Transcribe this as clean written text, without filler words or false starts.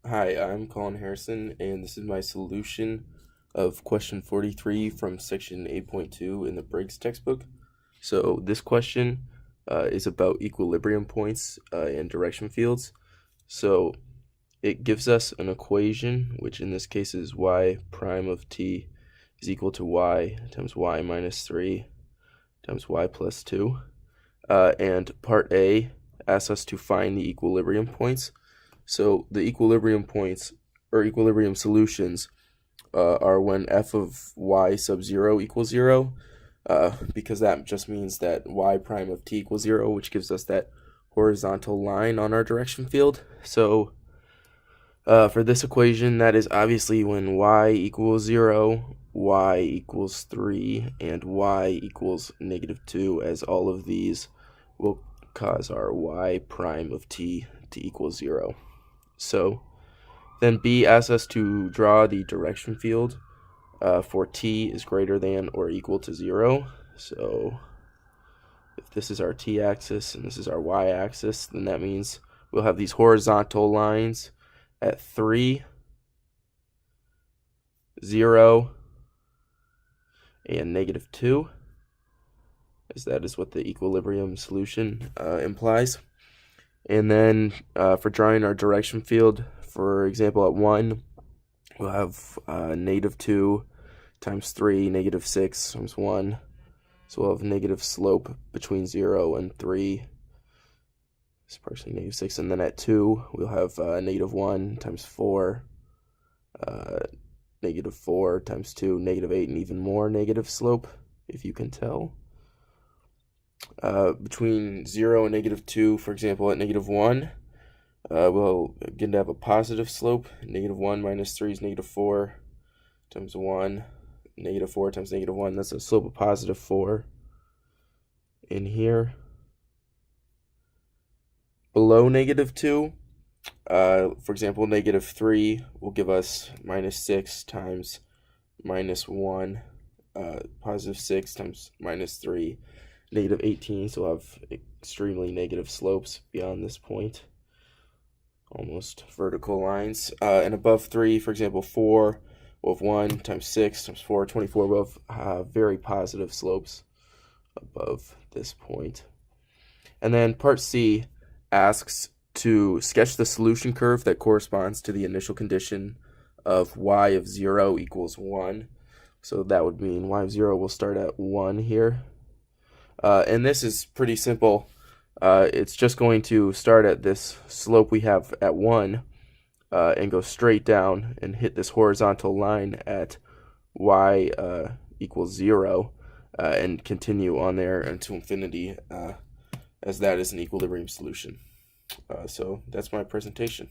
Hi, I'm Colin Harrison, and this is my solution of question 43 from section 8.2 in the Briggs textbook. So this question is about equilibrium points and direction fields. So it gives us an equation, which in this case is y prime of t is equal to y times y minus 3 times y plus 2. And part A asks us to find the equilibrium points. So the equilibrium points or equilibrium solutions are when f of y sub 0 equals 0, because that just means that y prime of t equals 0, which gives us that horizontal line on our direction field. So for this equation, that is obviously when y equals 0, y equals 3, and y equals -2, as all of these will cause our y prime of t to equal 0. So then B asks us to draw the direction field for t is greater than or equal to 0. So if this is our t-axis and this is our y-axis, then that means we'll have these horizontal lines at 3, 0, and -2, as that is what the equilibrium solution implies. And then for drawing our direction field, for example, at 1, we'll have -2 times 3, -6 times 1. So we'll have negative slope between 0 and 3. It's partially -6. And then at 2, we'll have -1 times 4, -4 times 2, -8, and even more negative slope, if you can tell. Between 0 and -2, for example, at -1, we'll again have a positive slope. -1 minus 3 is -4 times 1. -4 times -1, that's a slope of positive 4 in here. Below -2, for example, -3 will give us -6 times -1, +6 times -3, -18, so we'll have extremely negative slopes beyond this point, almost vertical lines. And above 3, for example, 4, we'll have 1 times 6 times 4, 24. We'll have very positive slopes above this point. And then part C asks to sketch the solution curve that corresponds to the initial condition of y of 0 equals 1. So that would mean y of 0 will start at 1 here. And this is pretty simple. It's just going to start at this slope we have at 1 and go straight down and hit this horizontal line at y equals 0 and continue on there until infinity, as that is an equilibrium solution. So that's my presentation.